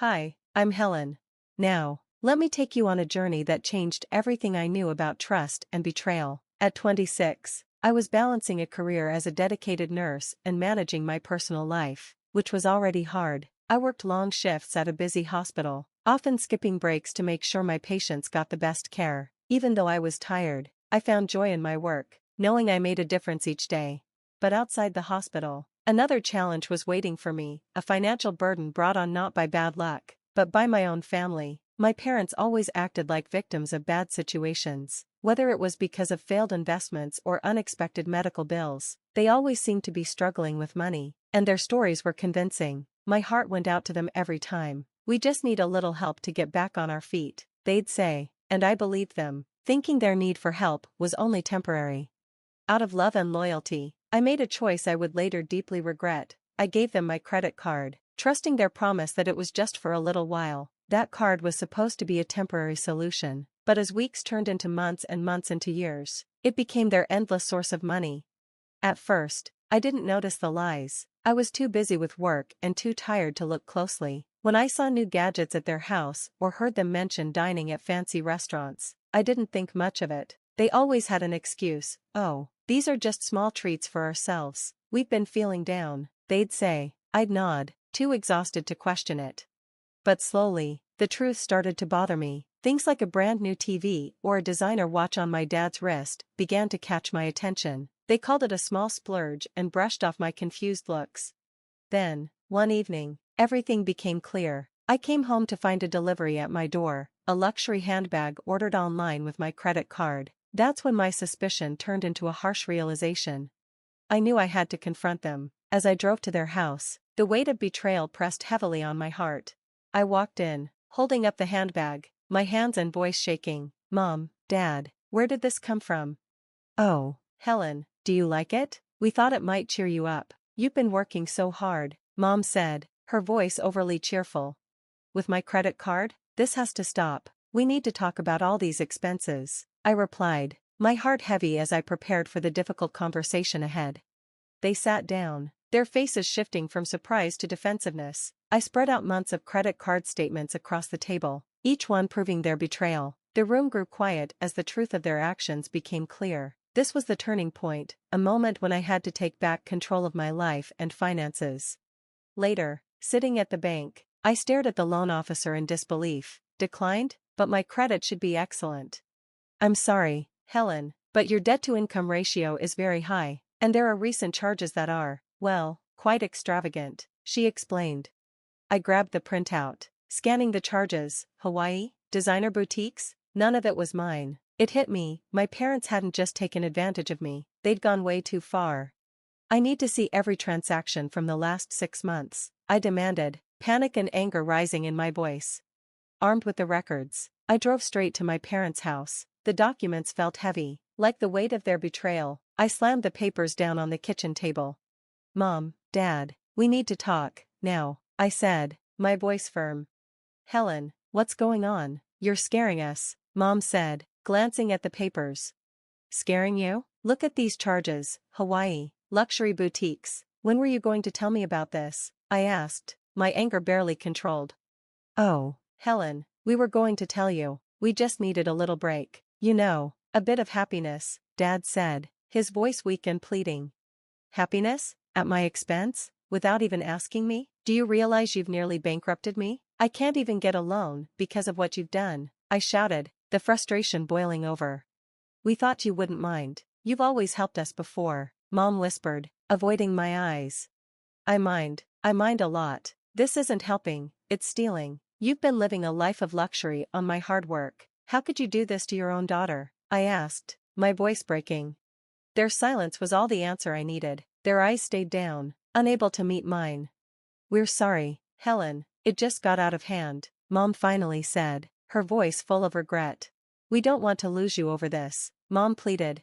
Hi, I'm Helen. Now, let me take you on a journey that changed everything I knew about trust and betrayal. At 26, I was balancing a career as a dedicated nurse and managing my personal life, which was already hard. I worked long shifts at a busy hospital, often skipping breaks to make sure my patients got the best care. Even though I was tired, I found joy in my work, knowing I made a difference each day. But outside the hospital, another challenge was waiting for me, a financial burden brought on not by bad luck, but by my own family. My parents always acted like victims of bad situations, whether it was because of failed investments or unexpected medical bills. They always seemed to be struggling with money, and their stories were convincing. My heart went out to them every time. "We just need a little help to get back on our feet," they'd say, and I believed them, thinking their need for help was only temporary. Out of love and loyalty, I made a choice I would later deeply regret. I gave them my credit card, trusting their promise that it was just for a little while. That card was supposed to be a temporary solution, but as weeks turned into months and months into years, it became their endless source of money. At first, I didn't notice the lies. I was too busy with work and too tired to look closely. When I saw new gadgets at their house or heard them mention dining at fancy restaurants, I didn't think much of it. They always had an excuse. "Oh, these are just small treats for ourselves. We've been feeling down," they'd say. I'd nod, too exhausted to question it. But slowly, the truth started to bother me. Things like a brand new TV or a designer watch on my dad's wrist began to catch my attention. They called it a small splurge and brushed off my confused looks. Then, one evening, everything became clear. I came home to find a delivery at my door, a luxury handbag ordered online with my credit card. That's when my suspicion turned into a harsh realization. I knew I had to confront them. As I drove to their house, the weight of betrayal pressed heavily on my heart. I walked in, holding up the handbag, my hands and voice shaking. "Mom, Dad, where did this come from?" "Oh, Helen, do you like it? We thought it might cheer you up. You've been working so hard," Mom said, her voice overly cheerful. "With my credit card? This has to stop. We need to talk about all these expenses," I replied, my heart heavy as I prepared for the difficult conversation ahead. They sat down, their faces shifting from surprise to defensiveness. I spread out months of credit card statements across the table, each one proving their betrayal. The room grew quiet as the truth of their actions became clear. This was the turning point, a moment when I had to take back control of my life and finances. Later, sitting at the bank, I stared at the loan officer in disbelief. "Declined? But my credit should be excellent." "I'm sorry, Helen, but your debt-to-income ratio is very high, and there are recent charges that are, well, quite extravagant," she explained. I grabbed the printout, scanning the charges. Hawaii, designer boutiques, none of it was mine. It hit me, my parents hadn't just taken advantage of me, they'd gone way too far. "I need to see every transaction from the last 6 months, I demanded, panic and anger rising in my voice. Armed with the records, I drove straight to my parents' house. The documents felt heavy, like the weight of their betrayal. I slammed the papers down on the kitchen table. "Mom, Dad, we need to talk, now," I said, my voice firm. "Helen, what's going on? You're scaring us," Mom said, glancing at the papers. "Scaring you? Look at these charges: Hawaii, luxury boutiques. When were you going to tell me about this?" I asked, my anger barely controlled. "Oh, Helen, we were going to tell you. We just needed a little break. You know, a bit of happiness," Dad said, his voice weak and pleading. "Happiness? At my expense? Without even asking me? Do you realize you've nearly bankrupted me? I can't even get a loan because of what you've done," I shouted, the frustration boiling over. "We thought you wouldn't mind. You've always helped us before," Mom whispered, avoiding my eyes. I mind a lot. This isn't helping, it's stealing. You've been living a life of luxury on my hard work. How could you do this to your own daughter?" I asked, my voice breaking. Their silence was all the answer I needed. Their eyes stayed down, unable to meet mine. "We're sorry, Helen, it just got out of hand," Mom finally said, her voice full of regret. "We don't want to lose you over this," Mom pleaded.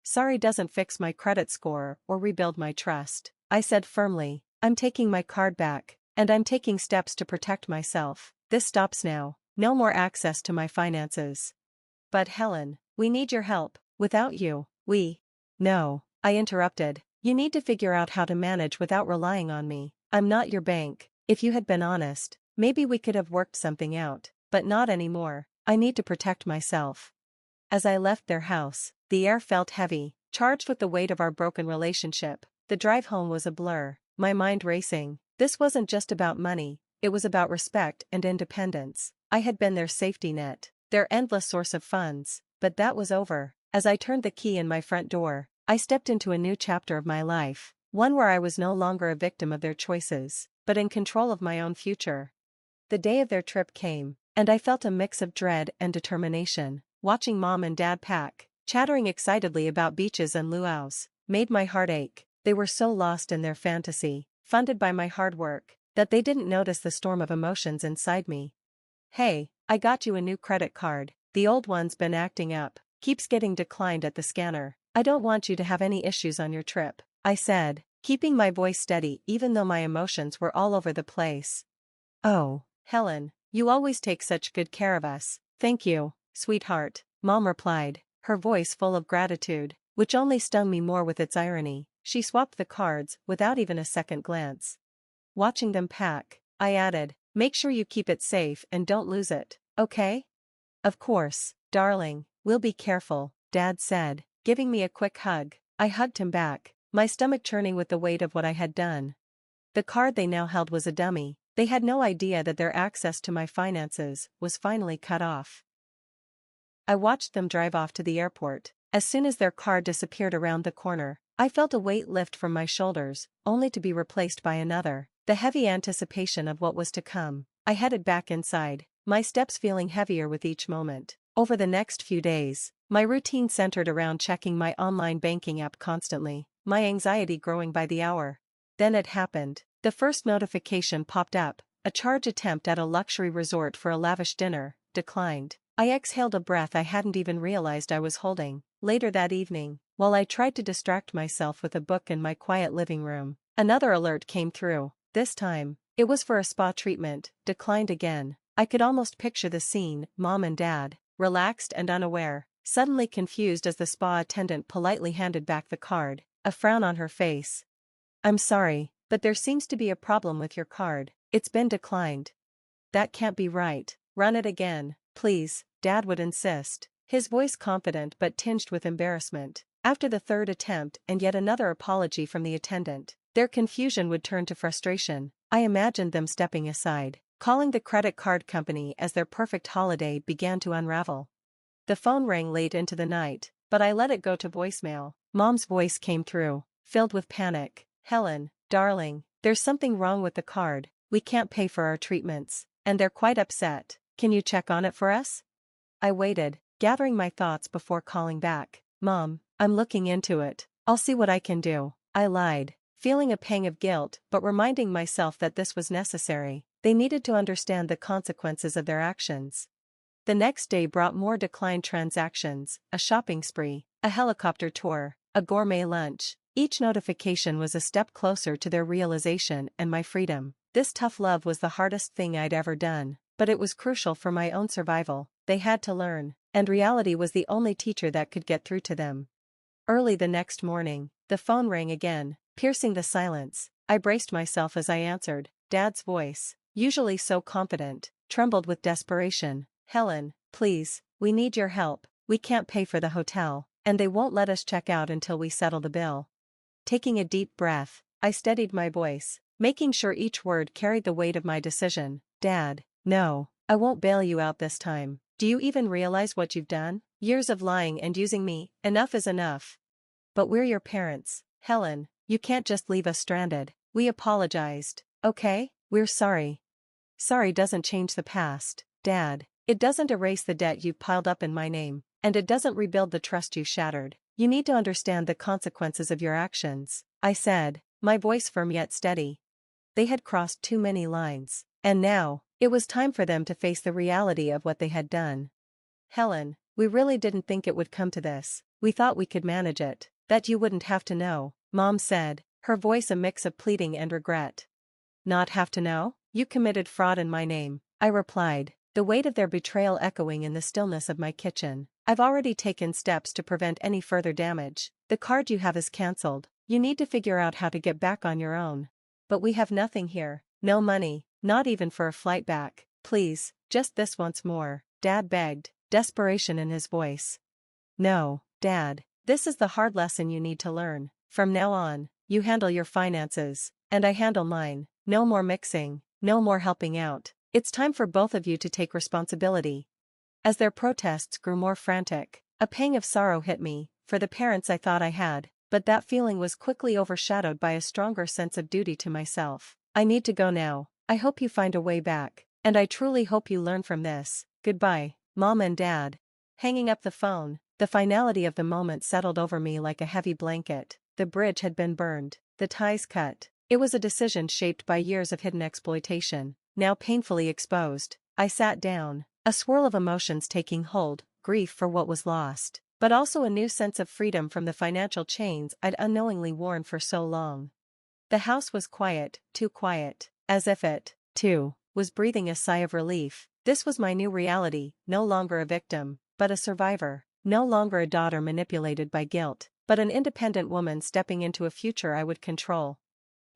"Sorry doesn't fix my credit score or rebuild my trust," I said firmly. "I'm taking my card back, and I'm taking steps to protect myself. This stops now. No more access to my finances." "But Helen, we need your help. Without you, we—" "No," I interrupted. "You need to figure out how to manage without relying on me. I'm not your bank. If you had been honest, Maybe we could have worked something out, but not anymore. I need to protect myself. As I left their house, the air felt heavy, charged with the weight of our broken relationship. The drive home was a blur, my mind racing. This wasn't just about money, it was about respect and independence. I had been their safety net, their endless source of funds, but that was over. As I turned the key in my front door, I stepped into a new chapter of my life, one where I was no longer a victim of their choices, but in control of my own future. The day of their trip came, and I felt a mix of dread and determination. Watching Mom and Dad pack, chattering excitedly about beaches and luau's, made my heart ache. They were so lost in their fantasy, funded by my hard work, that they didn't notice the storm of emotions inside me. "Hey, I got you a new credit card. The old one's been acting up, keeps getting declined at the scanner. I don't want you to have any issues on your trip," I said, keeping my voice steady even though my emotions were all over the place. "Oh, Helen, you always take such good care of us." "Thank you, sweetheart," Mom replied, her voice full of gratitude, which only stung me more with its irony. She swapped the cards without even a second glance. Watching them pack, I added, "Make sure you keep it safe and don't lose it, okay?" "Of course, darling, we'll be careful," Dad said, giving me a quick hug. I hugged him back, my stomach churning with the weight of what I had done. The card they now held was a dummy. They had no idea that their access to my finances was finally cut off. I watched them drive off to the airport. As soon as their car disappeared around the corner, I felt a weight lift from my shoulders, only to be replaced by another, the heavy anticipation of what was to come. I headed back inside, my steps feeling heavier with each moment. Over the next few days, my routine centered around checking my online banking app constantly, my anxiety growing by the hour. Then it happened. The first notification popped up, a charge attempt at a luxury resort for a lavish dinner, declined. I exhaled a breath I hadn't even realized I was holding. Later that evening, while I tried to distract myself with a book in my quiet living room, another alert came through. This time, it was for a spa treatment, declined again. I could almost picture the scene, Mom and Dad, relaxed and unaware, suddenly confused as the spa attendant politely handed back the card, a frown on her face. "I'm sorry, but there seems to be a problem with your card. It's been declined." "That can't be right. Run it again, please," Dad would insist, his voice confident but tinged with embarrassment. After the third attempt and yet another apology from the attendant, their confusion would turn to frustration. I imagined them stepping aside, calling the credit card company as their perfect holiday began to unravel. The phone rang late into the night, but I let it go to voicemail. Mom's voice came through, filled with panic. "Helen, darling, there's something wrong with the card. We can't pay for our treatments, and they're quite upset. Can you check on it for us?" I waited, gathering my thoughts before calling back. "Mom, I'm looking into it. I'll see what I can do," I lied, feeling a pang of guilt but reminding myself that this was necessary. They needed to understand the consequences of their actions. The next day brought more declined transactions, a shopping spree, a helicopter tour, a gourmet lunch. Each notification was a step closer to their realization and my freedom. This tough love was the hardest thing I'd ever done, but it was crucial for my own survival. They had to learn, and reality was the only teacher that could get through to them. Early the next morning, the phone rang again, piercing the silence. I braced myself as I answered. Dad's voice, usually so confident, trembled with desperation. "Helen, please, we need your help. We can't pay for the hotel, and they won't let us check out until we settle the bill." Taking a deep breath, I steadied my voice, making sure each word carried the weight of my decision. "Dad, no, I won't bail you out this time. Do you even realize what you've done? Years of lying and using me, enough is enough." "But we're your parents, Helen, you can't just leave us stranded." We apologized. "Okay, we're sorry." Sorry doesn't change the past, Dad. It doesn't erase the debt you've piled up in my name, and it doesn't rebuild the trust you shattered. You need to understand the consequences of your actions, I said, my voice firm yet steady. They had crossed too many lines, and now, it was time for them to face the reality of what they had done. "Helen, we really didn't think it would come to this. We thought we could manage it, that you wouldn't have to know," Mom said, her voice a mix of pleading and regret. "Not have to know? You committed fraud in my name," I replied, the weight of their betrayal echoing in the stillness of my kitchen. "I've already taken steps to prevent any further damage. The card you have is cancelled. You need to figure out how to get back on your own. But we have nothing here, no money, Not even for a flight back. Please, just this once more, Dad begged, desperation in his voice. No, Dad, this is the hard lesson you need to learn. From now on, you handle your finances, and I handle mine. No more mixing, no more helping out. It's time for both of you to take responsibility. As their protests grew more frantic, a pang of sorrow hit me, for the parents I thought I had, but that feeling was quickly overshadowed by a stronger sense of duty to myself. I need to go now. I hope you find a way back, and I truly hope you learn from this. Goodbye, Mom and Dad. Hanging up the phone, the finality of the moment settled over me like a heavy blanket. The bridge had been burned, the ties cut. It was a decision shaped by years of hidden exploitation, now painfully exposed. I sat down, a swirl of emotions taking hold, grief for what was lost, but also a new sense of freedom from the financial chains I'd unknowingly worn for so long. The house was quiet, too quiet, as if it, too, was breathing a sigh of relief. This was my new reality, no longer a victim, but a survivor, no longer a daughter manipulated by guilt, but an independent woman stepping into a future I would control.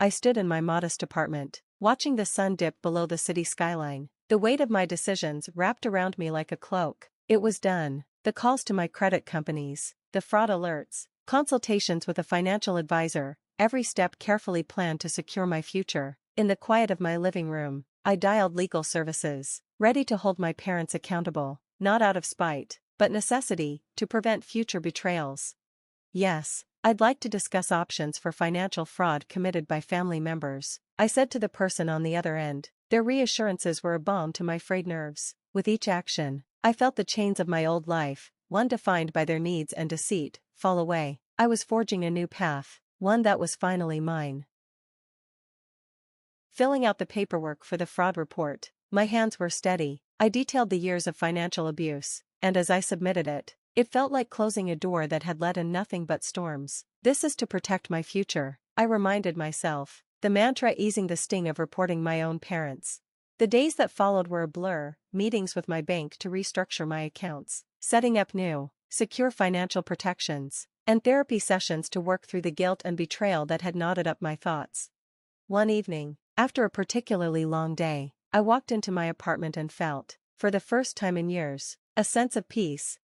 I stood in my modest apartment, watching the sun dip below the city skyline, the weight of my decisions wrapped around me like a cloak. It was done. The calls to my credit companies, the fraud alerts, consultations with a financial advisor, every step carefully planned to secure my future. In the quiet of my living room, I dialed legal services, ready to hold my parents accountable, not out of spite, but necessity, to prevent future betrayals. Yes, I'd like to discuss options for financial fraud committed by family members, I said to the person on the other end. Their reassurances were a balm to my frayed nerves. With each action, I felt the chains of my old life, one defined by their needs and deceit, fall away. I was forging a new path, one that was finally mine. Filling out the paperwork for the fraud report, my hands were steady. I detailed the years of financial abuse, and as I submitted it, it felt like closing a door that had let in nothing but storms. This is to protect my future, I reminded myself, the mantra easing the sting of reporting my own parents. The days that followed were a blur, meetings with my bank to restructure my accounts, setting up new, secure financial protections, and therapy sessions to work through the guilt and betrayal that had knotted up my thoughts. One evening, after a particularly long day, I walked into my apartment and felt, for the first time in years, a sense of peace.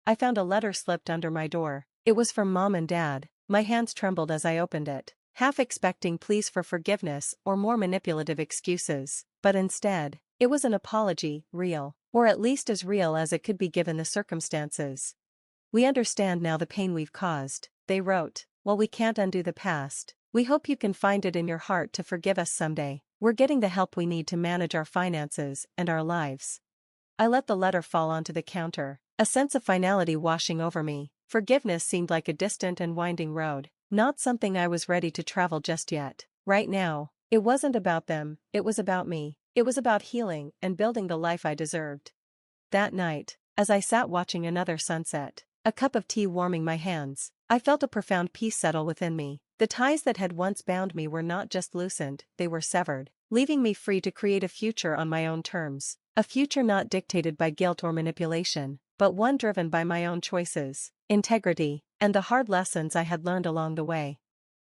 I found a letter slipped under my door. It was from Mom and Dad. My hands trembled as I opened it, half expecting pleas for forgiveness or more manipulative excuses, but instead, it was an apology, real, or at least as real as it could be given the circumstances. We understand now the pain we've caused, they wrote. While we can't undo the past, we hope you can find it in your heart to forgive us someday. We're getting the help we need to manage our finances and our lives. I let the letter fall onto the counter, a sense of finality washing over me. Forgiveness seemed like a distant and winding road, not something I was ready to travel just yet. Right now, it wasn't about them, it was about me. It was about healing and building the life I deserved. That night, as I sat watching another sunset, a cup of tea warming my hands, I felt a profound peace settle within me. The ties that had once bound me were not just loosened, they were severed, leaving me free to create a future on my own terms. A future not dictated by guilt or manipulation, but one driven by my own choices, integrity, and the hard lessons I had learned along the way.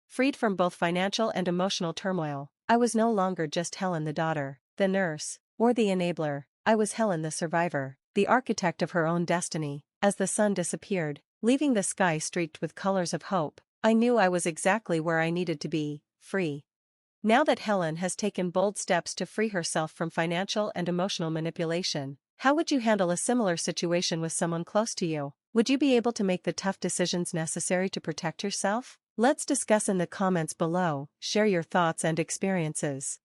Freed from both financial and emotional turmoil, I was no longer just Helen the daughter, the nurse, or the enabler. I was Helen the survivor, the architect of her own destiny. As the sun disappeared, leaving the sky streaked with colors of hope, I knew I was exactly where I needed to be, free. Now that Helen has taken bold steps to free herself from financial and emotional manipulation, how would you handle a similar situation with someone close to you? Would you be able to make the tough decisions necessary to protect yourself? Let's discuss in the comments below. Share your thoughts and experiences.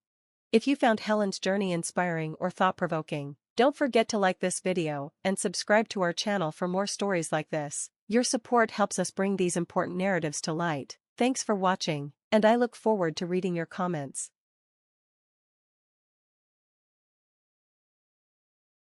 If you found Helen's journey inspiring or thought-provoking, don't forget to like this video and subscribe to our channel for more stories like this. Your support helps us bring these important narratives to light. Thanks for watching, and I look forward to reading your comments.